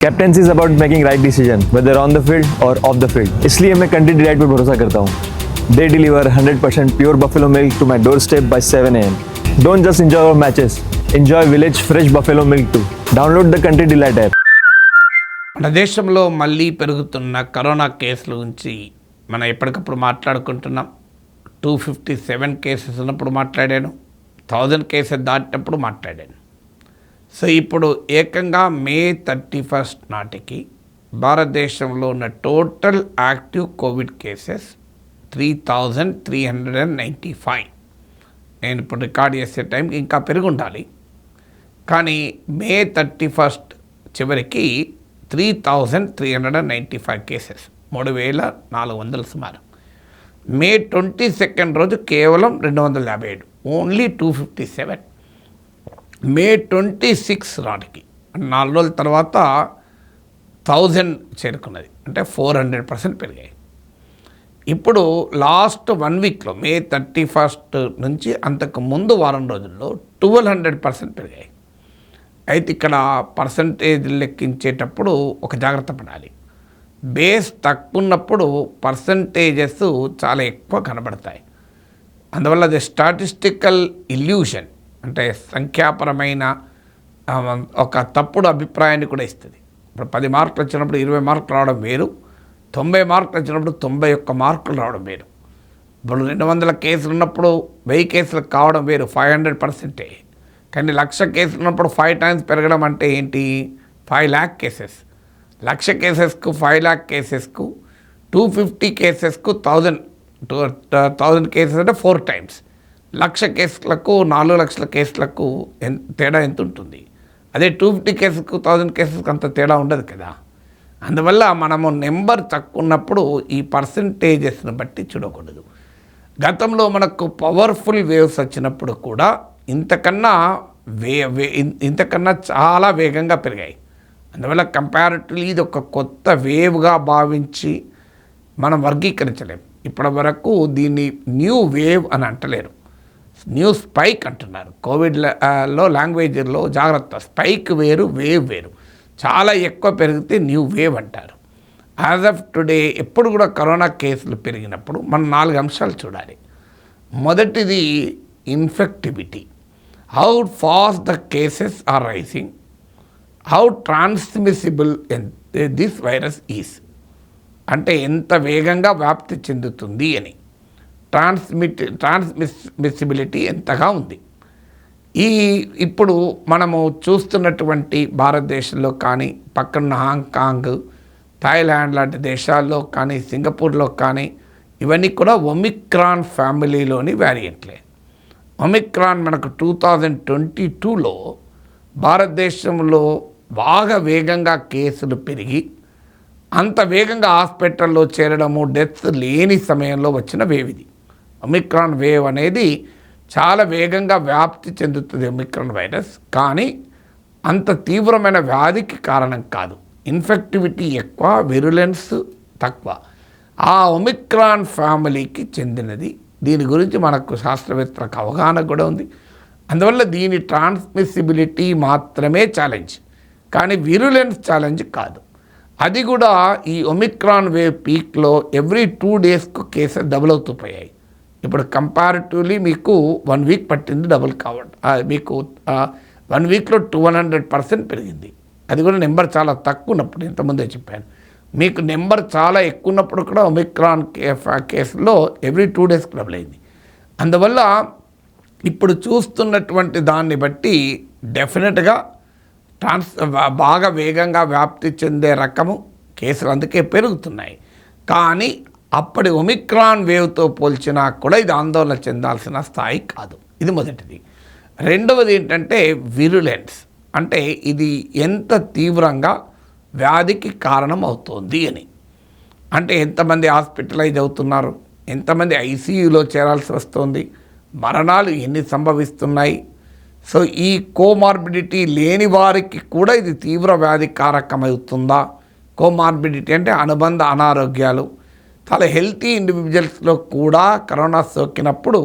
Captaincy is about making right decision whether on the field or off the field. इसलिए मैं country delight पर भरोसा करता हूँ। They deliver 100% pure buffalo milk to my doorstep by 7 AM। Don't just enjoy our matches, enjoy village fresh buffalo milk too. Download the country delight app. మన దేశంలో మళ్ళీ పెరుగుతున్న కరోనా కేసుల గురించి మనం ఎప్పటికప్పుడు మాట్లాడుకుంటున్నాం. 257 కేసెస్ ఉన్నప్పుడు మాట్లాడాను, 1000 కేసెస్ దాటినప్పుడు మాట్లాడాను. సో ఇప్పుడు ఏకంగా మే 31 నాటికి భారతదేశంలో ఉన్న టోటల్ యాక్టివ్ కోవిడ్ కేసెస్ 3395. నేను ఇప్పుడు రికార్డ్ చేసే టైంకి ఇంకా పెరిగి ఉండాలి, కానీ మే 31 చివరికి 3395 కేసెస్, 3400 సుమారు. మే 22 రోజు కేవలం 257, ఓన్లీ 257. మే 26 నాటికి 4 రోజుల తర్వాత 1000 చేరుకున్నది, అంటే 400% పెరిగాయి. ఇప్పుడు లాస్ట్ 1 వీక్లో మే 31 నుంచి అంతకు ముందు వారం రోజుల్లో 1200% పెరిగాయి. అయితే ఇక్కడ పర్సంటేజ్ లెక్కించేటప్పుడు ఒక జాగ్రత్త పడాలి. బేస్ తక్కువ ఉన్నప్పుడు పర్సంటేజెస్ చాలా ఎక్కువ కనబడతాయి. అందువల్ల అది స్టాటిస్టికల్ ఇల్యూషన్, అంటే సంఖ్యాపరమైన ఒక తప్పుడు అభిప్రాయాన్ని కూడా ఇస్తుంది. ఇప్పుడు 10 మార్కులు వచ్చినప్పుడు 20 మార్కులు రావడం వేరు, 90 మార్కులు వచ్చినప్పుడు 91 మార్కులు రావడం వేరు. ఇప్పుడు 200 కేసులు ఉన్నప్పుడు 1000 కేసులు కావడం వేరు, 500%. కానీ 1,00,000 కేసులు ఉన్నప్పుడు 5 times పెరగడం అంటే ఏంటి? 5 lakh కేసెస్. 1,00,000 కేసెస్కు 5 lakh కేసెస్కు 250 కేసెస్కు 1000 కేసెస్ అంటే 4 times. 1,00,000 కేసులకు 4 లక్షల కేసులకు తేడా ఎంత ఉంటుంది? అదే 250 కేసుకు 1000 కేసెస్కి అంత తేడా ఉండదు కదా. అందువల్ల మనము నెంబర్ తక్కువ ఉన్నప్పుడు ఈ పర్సంటేజెస్ని బట్టి చూడకూడదు. గతంలో మనకు పవర్ఫుల్ వేవ్స్ వచ్చినప్పుడు కూడా ఇంతకన్నా చాలా వేగంగా పెరిగాయి. అందువల్ల కంపారిటివ్లీ ఇది ఒక కొత్త వేవ్గా భావించి మనం వర్గీకరించలేము. ఇప్పటి వరకు దీన్ని న్యూ వేవ్ అని అంటలేరు, న్యూ స్పైక్ అంటున్నారు. కోవిడ్లో లాంగ్వేజ్లో జాగ్రత్త, స్పైక్ వేరు, వేవ్ వేరు. చాలా ఎక్కువ పెరిగితే న్యూ వేవ్ అంటారు. యాజ్ ఆఫ్ టుడే ఎప్పుడు కూడా కరోనా కేసులు పెరిగినప్పుడు మనం 4 అంశాలు చూడాలి. మొదటిది infectivity, how fast the cases are rising, how transmissible this virus is, అంటే ఎంత వేగంగా వ్యాప్తి చెందుతుంది అని. ట్రాన్స్మిసిబిలిటీ ఎంతగా ఉంది. ఇప్పుడు మనము చూస్తున్నటువంటి భారతదేశంలో కానీ, పక్కన హాంకాంగ్, థాయిలాండ్ లాంటి దేశాల్లో కానీ, సింగపూర్లో కానీ, ఇవన్నీ కూడా ఒమిక్రాన్ ఫ్యామిలీలోని వేరియంట్లే. ఒమిక్రాన్ మనకు 2022లో భారతదేశంలో బాగా వేగంగా కేసులు పెరిగి అంత వేగంగా హాస్పిటల్లో చేరడము, డెత్స్ లేని సమయంలో వచ్చిన వేవ్ ఇది. ఒమిక్రాన్ వేవ్ అనేది చాలా వేగంగా వ్యాప్తి చెందుతుంది ఒమిక్రాన్ వైరస్, కానీ అంత తీవ్రమైన వ్యాధికి కారణం కాదు. ఇన్ఫెక్టివిటీ ఎక్కువ, విరులెన్స్ తక్కువ. ఆ ఒమిక్రాన్ ఫ్యామిలీకి చెందినది. దీని గురించి మనకు శాస్త్రవేత్తలకు అవగాహన కూడా ఉంది. అందువల్ల దీని ట్రాన్స్మిసిబిలిటీ మాత్రమే ఛాలెంజ్, కానీ విరులెన్స్ ఛాలెంజ్ కాదు. అది కూడా ఈ ఒమిక్రాన్ వేవ్ పీక్లో ఎవ్రీ 2 daysకు కేసెస్ డబుల్ అవుతూ పోయాయి. ఇప్పుడు కంపారిటివ్లీ మీకు 1 week పట్టింది డబుల్ కావడం. మీకు 1 weekలో 200% పెరిగింది. అది కూడా నెంబర్ చాలా తక్కువ ఉన్నప్పుడు, ఇంతకుముందే చెప్పాను. మీకు నెంబర్ చాలా ఎక్కువ ఉన్నప్పుడు కూడా ఒమిక్రాన్ కేసులో ఎవ్రీ 2 daysకి డబుల్ అయింది. అందువల్ల ఇప్పుడు చూస్తున్నటువంటి దాన్ని బట్టి డెఫినెట్గా బాగా వేగంగా వ్యాప్తి చెందే రకము కేసులు అందుకే పెరుగుతున్నాయి. కానీ అప్పటి ఒమిక్రాన్ వేవ్తో పోల్చినా కూడా ఇది ఆందోళన చెందాల్సిన స్థాయి కాదు. ఇది మొదటిది. రెండవది ఏంటంటే విరులెన్స్, అంటే ఇది ఎంత తీవ్రంగా వ్యాధికి కారణం అవుతోంది అని. అంటే ఎంతమంది హాస్పిటలైజ్ అవుతున్నారు, ఎంతమంది ఐసీయూలో చేరాల్సి వస్తుంది, మరణాలు ఎన్ని సంభవిస్తున్నాయి. సో ఈ కోమార్బిడిటీ లేని వారికి కూడా ఇది తీవ్ర వ్యాధి కారకమవుతుందా? కోమార్బిడిటీ అంటే అనుబంధ అనారోగ్యాలు. చాలా హెల్తీ ఇండివిజువల్స్లో కూడా కరోనా సోకినప్పుడు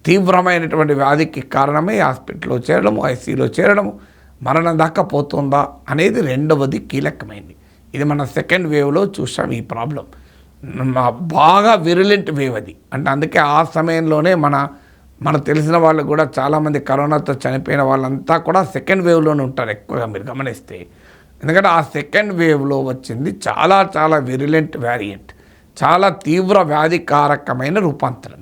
తీవ్రమైనటువంటి వ్యాధికి కారణమై హాస్పిటల్లో చేరడము, ఐసీయూలో చేరడము, మరణం దాకా పోతుందా అనేది రెండవది కీలకమైంది. ఇది మన సెకండ్ వేవ్లో చూసాం ఈ ప్రాబ్లం. బాగా విరులెంట్ వేవ్ అది. అంటే అందుకే ఆ సమయంలోనే మన తెలిసిన వాళ్ళు కూడా చాలామంది కరోనాతో చనిపోయిన వాళ్ళంతా కూడా సెకండ్ వేవ్లోనే ఉంటారు ఎక్కువగా, మీరు గమనిస్తే. ఎందుకంటే ఆ సెకండ్ వేవ్లో వచ్చింది చాలా చాలా విరులెంట్ వేరియంట్, చాలా తీవ్ర వ్యాధికారకమైన రూపాంతరం.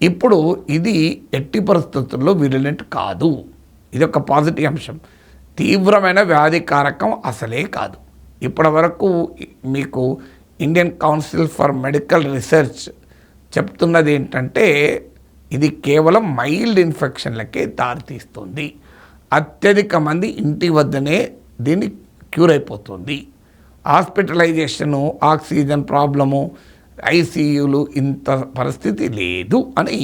ఇప్పుడు ఇది ఎట్టి పరిస్థితుల్లో విరులెంట్ కాదు. ఇది ఒక పాజిటివ్ అంశం. తీవ్రమైన వ్యాధికారకం అసలే కాదు. ఇప్పటి వరకు మీకు Indian Council for Medical research చెప్తున్నది ఏంటంటే ఇది కేవలం మైల్డ్ ఇన్ఫెక్షన్లకే దారితీస్తుంది. అత్యధిక మంది ఇంటి వద్దనే దీన్ని క్యూర్ అయిపోతుంది. హాస్పిటలైజేషను, ఆక్సిజన్ ప్రాబ్లము, ఐసీయూలు ఇంత పరిస్థితి లేదు అని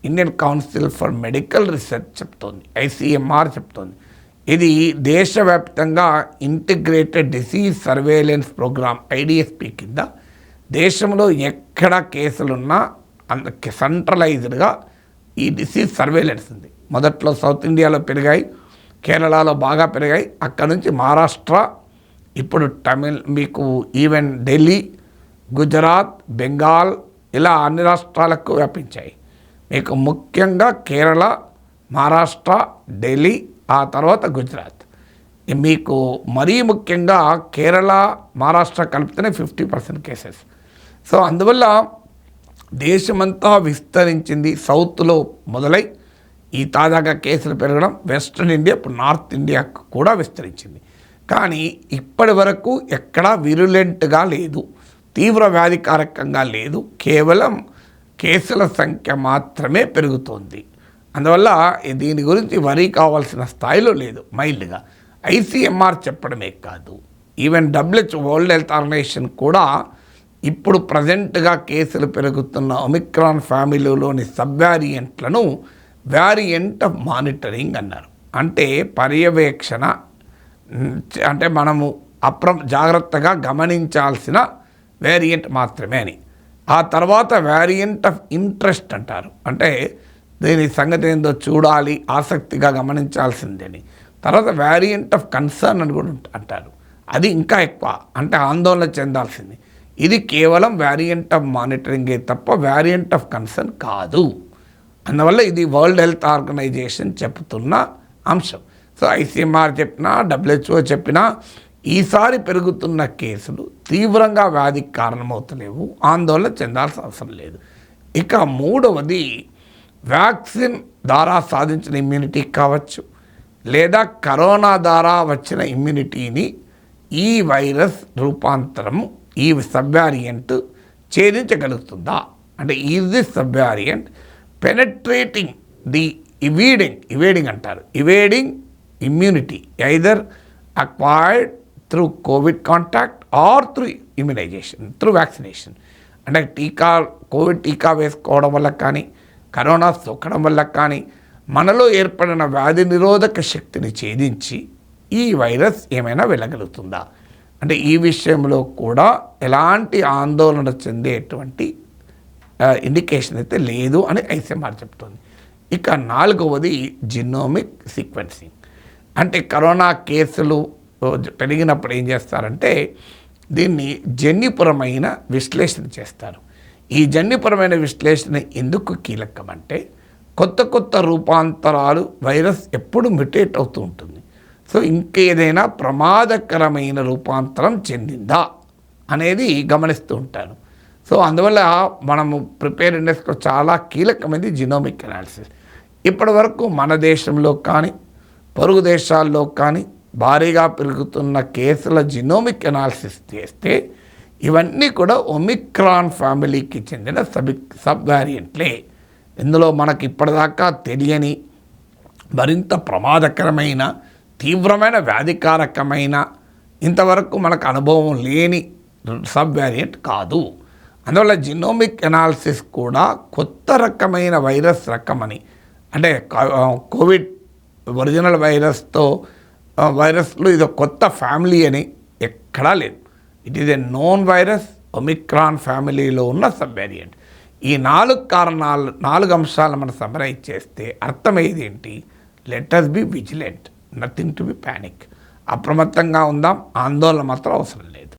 Indian Council for Medical Research చెప్తోంది, ICMR చెప్తోంది. ఇది దేశవ్యాప్తంగా Integrated Disease Surveillance Programme IDSP కింద దేశంలో ఎక్కడ కేసులున్నా సెంట్రలైజ్డ్గా ఈ డిసీజ్ సర్వేలెన్స్ ఉంది. మొదట్లో సౌత్ ఇండియాలో పెరిగాయి, కేరళలో బాగా పెరిగాయి, అక్కడ నుంచి మహారాష్ట్ర, ఇప్పుడు మీకు ఈవెన్ ఢిల్లీ, గుజరాత్, బెంగాల్ ఇలా అన్ని రాష్ట్రాలకు వ్యాపించాయి. మీకు ముఖ్యంగా కేరళ, మహారాష్ట్ర, ఢిల్లీ, ఆ తర్వాత గుజరాత్. మీకు మరీ ముఖ్యంగా కేరళ, మహారాష్ట్ర కలిపితేనే 50% కేసెస్. సో అందువల్ల దేశమంతా విస్తరించింది. సౌత్లో మొదలై ఈ తాజాగా కేసులు పెరగడం వెస్ట్రన్ ఇండియా, ఇప్పుడు నార్త్ ఇండియాకు కూడా విస్తరించింది. కానీ ఇప్పటి వరకు ఎక్కడా విరులెంట్గా లేదు, తీవ్ర వ్యాధికారకంగా లేదు, కేవలం కేసుల సంఖ్య మాత్రమే పెరుగుతోంది. అందువల్ల దీని గురించి వరీ కావాల్సిన స్థాయిలో లేదు. మైల్డ్గా ICMR చెప్పడమే కాదు, even WHO world health organization కూడా ఇప్పుడు ప్రజెంట్గా కేసులు పెరుగుతున్న ఒమిక్రాన్ ఫ్యామిలీలోని సబ్ వేరియంట్లను వేరియంట్ ఆఫ్ మానిటరింగ్ అన్నారు. అంటే పర్యవేక్షణ, అంటే మనము జాగ్రత్తగా గమనించాల్సిన వేరియంట్ మాత్రమే అని. ఆ తర్వాత వేరియంట్ ఆఫ్ ఇంట్రెస్ట్ అంటారు, అంటే దీని సంగతి ఏందో చూడాలి, ఆసక్తిగా గమనించాల్సిందని. తర్వాత వేరియంట్ ఆఫ్ కన్సర్న్ అని కూడా అంటారు, అది ఇంకా ఎక్కువ, అంటే ఆందోళన చెందాల్సింది. ఇది కేవలం వేరియంట్ ఆఫ్ మానిటరింగే తప్ప వేరియంట్ ఆఫ్ కన్సర్న్ కాదు. అందువల్ల ఇది వరల్డ్ హెల్త్ ఆర్గనైజేషన్ చెప్తున్న అంశం. సో ICMR చెప్పినా, WHO చెప్పినా ఈసారి పెరుగుతున్న కేసులు తీవ్రంగా వ్యాధికి కారణమవుతలేవు, ఆందోళన చెందాల్సిన అవసరం లేదు. ఇక మూడవది, వ్యాక్సిన్ ద్వారా సాధించిన ఇమ్యూనిటీ కావచ్చు, లేదా కరోనా ద్వారా వచ్చిన ఇమ్యూనిటీని ఈ వైరస్ రూపాంతరము, ఈ సబ్ వేరియంట్ ఛేదించగలుగుతుందా? అంటే is this sub variant penetrating the evading అంటారు, evading immunity either acquired through covid contact or through immunization, through vaccination. అంటే కోవిడ్ టీకా వేసుకోవడం వల్ల కానీ, కరోనా సోకడం వల్ల కానీ మనలో ఏర్పడిన వ్యాధి నిరోధక శక్తిని ఛేదించి ఈ వైరస్ ఏమైనా వెళ్ళగలుగుతుందా? అంటే ఈ విషయంలో కూడా ఎలాంటి ఆందోళన చెందేటువంటి ఇండికేషన్ అయితే లేదు అని ICMR చెప్తుంది. ఇక నాలుగవది జినోమిక్ సీక్వెన్సింగ్. అంటే కరోనా కేసులు పెరిగినప్పుడు ఏం చేస్తారంటే దీన్ని జన్యుపరమైన విశ్లేషణ చేస్తారు. ఈ జన్యుపరమైన విశ్లేషణ ఎందుకు కీలకం అంటే కొత్త కొత్త రూపాంతరాలు, వైరస్ ఎప్పుడు మ్యుటేట్ అవుతూ ఉంటుంది. సో ఇంకేదైనా ప్రమాదకరమైన రూపాంతరం చెందిందా అనేది గమనిస్తూ ఉంటారు. సో అందువల్ల మనము ప్రిపేర్నెస్లో చాలా కీలకమైనది జినోమిక్ అనాలిసిస్. ఇప్పటి వరకు మన దేశంలో కానీ పొరుగు దేశాల్లో కానీ భారీగా పెరుగుతున్న కేసుల జినోమిక్ అనాలిసిస్ చేస్తే ఇవన్నీ కూడా ఒమిక్రాన్ ఫ్యామిలీకి చెందిన సబ్ వేరియంట్లే. ఇందులో మనకి ఇప్పటిదాకా తెలియని, మరింత ప్రమాదకరమైన, తీవ్రమైన వ్యాధికారకమైన, ఇంతవరకు మనకు అనుభవం లేని సబ్ వేరియంట్ కాదు. అందువల్ల జినోమిక్ అనాలిసిస్ కూడా కొత్త రకమైన వైరస్ రకమని, అంటే కోవిడ్ ఒరిజినల్ వైరస్లో ఇది కొత్త ఫ్యామిలీ అని ఎక్కడా లేదు. It is a known virus, Omicron ఫ్యామిలీలో ఉన్న సబ్ వేరియంట్. ఈ 4 అంశాలు మనం సమరైజ్ చేస్తే అర్థమయ్యేది ఏంటి? Let us B vigilant. Nothing to be panic. అప్రమత్తంగా ఉందాం, ఆందోళన మాత్రం అవసరం లేదు.